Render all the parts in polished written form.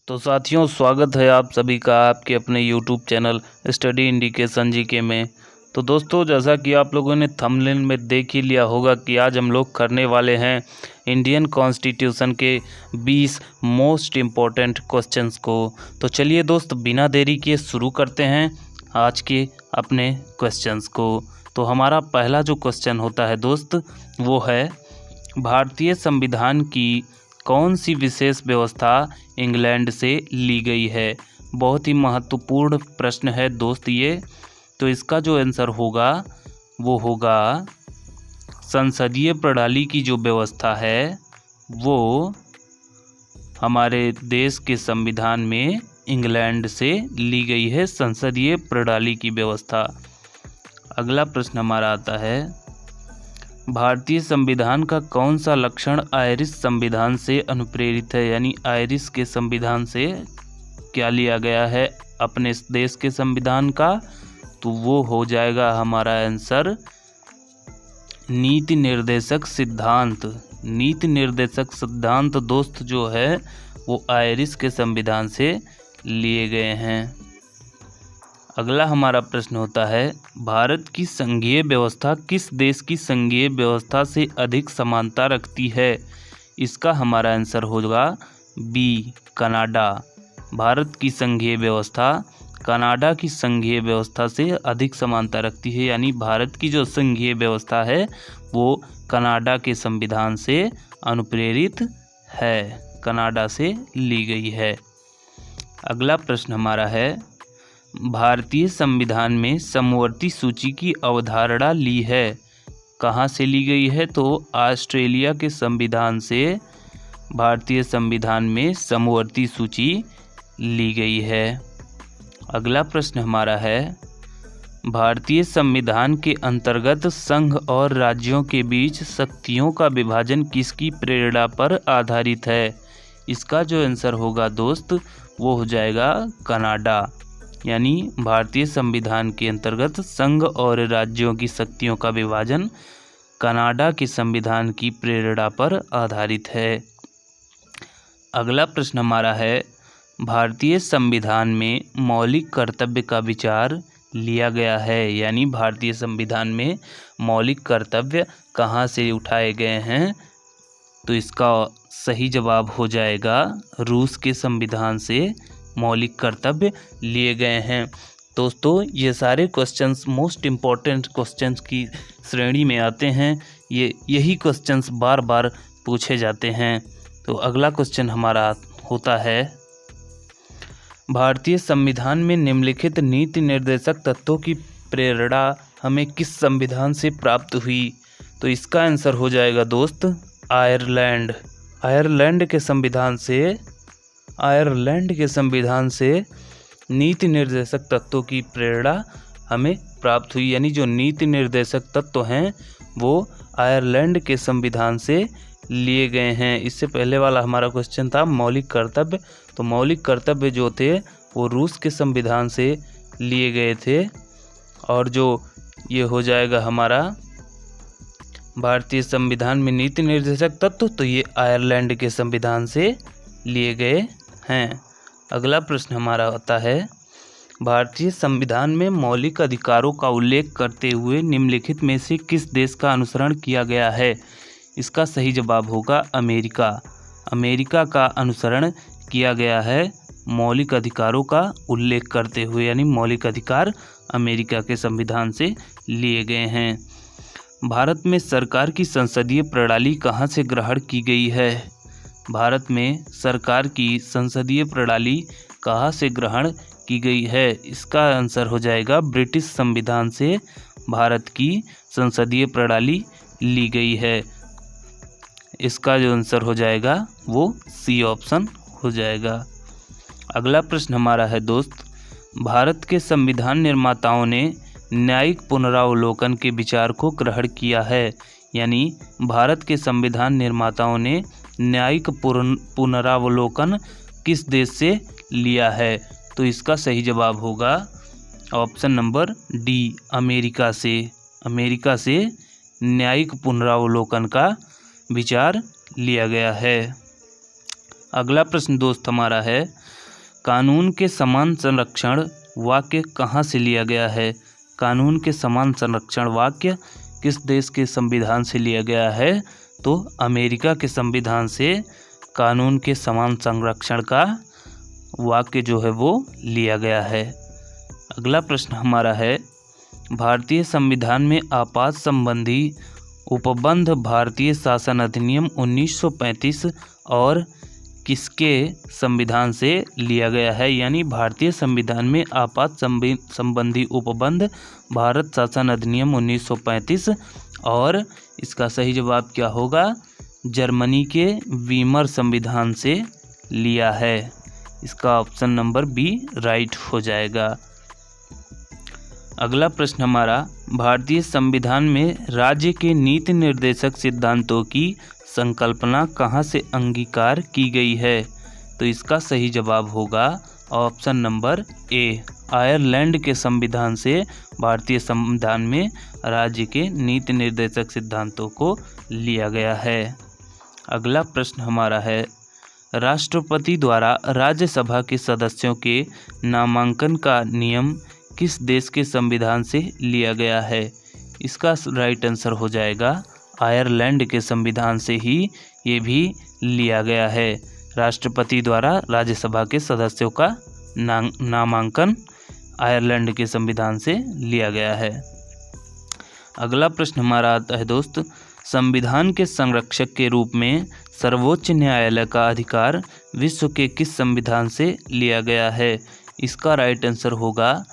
तो साथियों, स्वागत है आप सभी का आपके अपने YouTube channel study indication GK में। तो दोस्तों, जैसा कि आप लोगों ने थंबनेल में देख ही लिया होगा कि आज हम लोग करने वाले हैं इंडियन कॉन्स्टिट्यूशन के 20 मोस्ट इम्पोर्टेंट क्वेश्चंस को। तो चलिए दोस्त, बिना देरी किए शुरू करते हैं आज के अपने क्वेश्चंस को। तो हमारा पहला जो क्वेश्चन होता है दोस्त, वो है भारतीय संविधान की कौन सी विशेष व्यवस्था इंग्लैंड से ली गई है। बहुत ही महत्वपूर्ण प्रश्न है दोस्त ये। तो इसका जो आंसर होगा वो होगा संसदीय प्रणाली की जो व्यवस्था है वो हमारे देश के संविधान में इंग्लैंड से ली गई है, संसदीय प्रणाली की व्यवस्था। अगला प्रश्न हमारा आता है, भारतीय संविधान का कौन सा लक्षण आयरिश संविधान से अनुप्रेरित है। यानी आयरिश के संविधान से क्या लिया गया है अपने देश के संविधान का, तो वो हो जाएगा हमारा आंसर नीति निर्देशक सिद्धांत। नीति निर्देशक सिद्धांत दोस्त जो है वो आयरिश के संविधान से लिए गए हैं। अगला हमारा प्रश्न होता है, भारत की संघीय व्यवस्था किस देश की संघीय व्यवस्था से अधिक समानता रखती है। इसका हमारा आंसर होगा बी, कनाडा। भारत की संघीय व्यवस्था कनाडा की संघीय व्यवस्था से अधिक समानता रखती है। यानी भारत की जो संघीय व्यवस्था है वो कनाडा के संविधान से अनुप्रेरित है, कनाडा से ली गई है। अगला प्रश्न हमारा है, भारतीय संविधान में समवर्ती सूची की अवधारणा ली है। कहाँ से ली गई है, तो ऑस्ट्रेलिया के संविधान से भारतीय संविधान में समवर्ती सूची ली गई है। अगला प्रश्न हमारा है, भारतीय संविधान के अंतर्गत संघ और राज्यों के बीच शक्तियों का विभाजन किसकी प्रेरणा पर आधारित है। इसका जो आंसर होगा दोस्त वो हो जाएगा कनाडा। यानी भारतीय संविधान के अंतर्गत संघ और राज्यों की शक्तियों का विभाजन कनाडा के संविधान की प्रेरणा पर आधारित है। अगला प्रश्न हमारा है, भारतीय संविधान में मौलिक कर्तव्य का विचार लिया गया है। यानी भारतीय संविधान में मौलिक कर्तव्य कहाँ से उठाए गए हैं, तो इसका सही जवाब हो जाएगा रूस के संविधान से मौलिक कर्तव्य लिए गए हैं। दोस्तों, ये सारे क्वेश्चंस मोस्ट इम्पॉर्टेंट क्वेश्चंस की श्रेणी में आते हैं। यही क्वेश्चंस बार बार पूछे जाते हैं। तो अगला क्वेश्चन हमारा होता है, भारतीय संविधान में निम्नलिखित नीति निर्देशक तत्वों की प्रेरणा हमें किस संविधान से प्राप्त हुई। तो इसका आंसर हो जाएगा दोस्त आयरलैंड। आयरलैंड के संविधान से नीति निर्देशक तत्वों की प्रेरणा हमें प्राप्त हुई। यानी जो नीति निर्देशक तत्व हैं वो आयरलैंड के संविधान से लिए गए हैं। इससे पहले वाला हमारा क्वेश्चन था मौलिक कर्तव्य, तो मौलिक कर्तव्य जो थे वो रूस के संविधान से लिए गए थे। और जो ये हो जाएगा हमारा भारतीय संविधान में नीति निर्देशक तत्व, तो ये आयरलैंड के संविधान से लिए गए हैं। अगला प्रश्न हमारा होता है, भारतीय संविधान में मौलिक अधिकारों का उल्लेख करते हुए निम्नलिखित में से किस देश का अनुसरण किया गया है। इसका सही जवाब होगा अमेरिका। अमेरिका का अनुसरण किया गया है मौलिक अधिकारों का उल्लेख करते हुए। यानी मौलिक अधिकार अमेरिका के संविधान से लिए गए हैं। भारत में सरकार की संसदीय प्रणाली कहाँ से ग्रहण की गई है। भारत में सरकार की संसदीय प्रणाली कहाँ से ग्रहण की गई है। इसका आंसर हो जाएगा ब्रिटिश संविधान से भारत की संसदीय प्रणाली ली गई है। इसका जो आंसर हो जाएगा वो सी ऑप्शन हो जाएगा। अगला प्रश्न हमारा है दोस्त, भारत के संविधान निर्माताओं ने न्यायिक पुनरावलोकन के विचार को ग्रहण किया है। यानी भारत के संविधान निर्माताओं ने न्यायिक पुनरावलोकन किस देश से लिया है। तो इसका सही जवाब होगा ऑप्शन नंबर डी, अमेरिका से। अमेरिका से न्यायिक पुनरावलोकन का विचार लिया गया है। अगला प्रश्न दोस्त हमारा है, कानून के समान संरक्षण वाक्य कहाँ से लिया गया है? कानून के समान संरक्षण वाक्य किस देश के संविधान से लिया गया है? तो अमेरिका के संविधान से कानून के समान संरक्षण का वाक्य जो है वो लिया गया है। अगला प्रश्न हमारा है, भारतीय संविधान में आपात संबंधी उपबंध भारतीय शासन अधिनियम 1935 और किसके संविधान से लिया गया है? यानी भारतीय संविधान में आपात संबंधी उपबंध भारत शासन अधिनियम 1935 और इसका सही जवाब क्या होगा? जर्मनी के वीमर संविधान से लिया है। इसका ऑप्शन नंबर बी राइट हो जाएगा। अगला प्रश्न हमारा, भारतीय संविधान में राज्य के नीति निर्देशक सिद्धांतों की संकल्पना कहाँ से अंगीकार की गई है? तो इसका सही जवाब होगा ऑप्शन नंबर ए, आयरलैंड के संविधान से भारतीय संविधान में राज्य के नीति निर्देशक सिद्धांतों को लिया गया है। अगला प्रश्न हमारा है, राष्ट्रपति द्वारा राज्यसभा के सदस्यों के नामांकन का नियम किस देश के संविधान से लिया गया है? इसका राइट आंसर हो जाएगा आयरलैंड के संविधान से ही ये भी लिया गया है। राष्ट्रपति द्वारा राज्यसभा के सदस्यों का नामांकन आयरलैंड के संविधान से लिया गया है। अगला प्रश्न हमारा आता है दोस्त, संविधान के संरक्षक के रूप में सर्वोच्च न्यायालय का अधिकार विश्व के किस संविधान से लिया गया है? इसका राइट आंसर होगा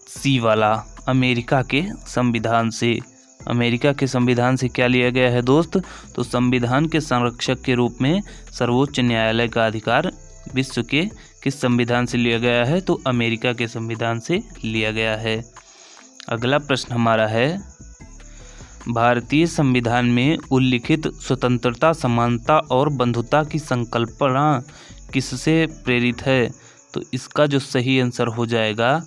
सी वाला, अमेरिका के संविधान से। अमेरिका के संविधान से क्या लिया गया है दोस्त? तो संविधान के संरक्षक के रूप में सर्वोच्च न्यायालय का अधिकार विश्व के किस संविधान से लिया गया है? तो अमेरिका के संविधान से लिया गया है। अगला प्रश्न हमारा है, भारतीय संविधान में उल्लिखित स्वतंत्रता, समानता और बंधुता की संकल्पना किससे प्रेरित है? तो इसका जो सही आंसर हो जाएगा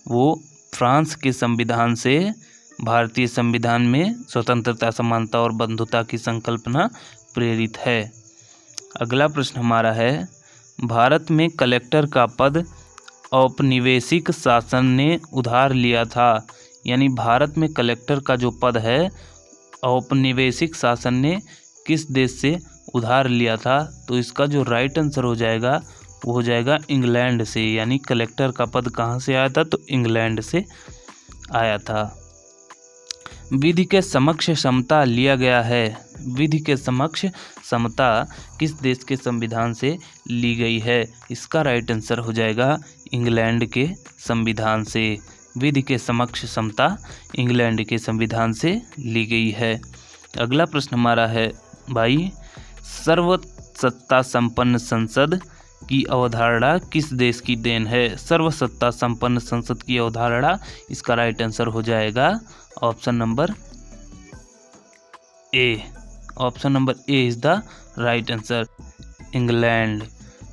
वो फ्रांस के संविधान से भारतीय संविधान में स्वतंत्रता, समानता और बंधुता की संकल्पना प्रेरित है। अगला प्रश्न हमारा है, भारत में कलेक्टर का पद औपनिवेशिक शासन ने उधार लिया था। यानी भारत में कलेक्टर का जो पद है औपनिवेशिक शासन ने किस देश से उधार लिया था? तो इसका जो राइट आंसर हो जाएगा वो हो जाएगा इंग्लैंड से। यानी कलेक्टर का पद कहाँ से आया था? तो इंग्लैंड से आया था। विधि के समक्ष समता लिया गया है। विधि के समक्ष समता किस देश के संविधान से ली गई है? इसका राइट आंसर हो जाएगा इंग्लैंड के संविधान से। विधि के समक्ष समता इंग्लैंड के संविधान से ली गई है। अगला प्रश्न हमारा है भाई, सर्वसत्ता संपन्न संसद की अवधारणा किस देश की देन है? सर्वसत्ता संपन्न संसद की अवधारणा, इसका राइट आंसर हो जाएगा option number A. Option number A is the right answer, England.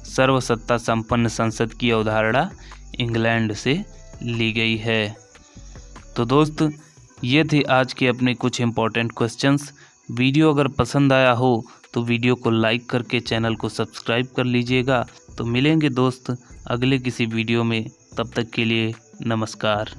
सर्वसत्ता संपन्न संसद की अवधारणा इंग्लैंड से ली गई है। तो दोस्त ये थे आज के अपने कुछ इम्पोर्टेंट क्वेश्चंस। वीडियो अगर पसंद आया हो तो वीडियो को लाइक करके चैनल को सब्सक्राइब कर लीजिएगा। तो मिलेंगे दोस्त अगले किसी वीडियो में, तब तक के लिए नमस्कार।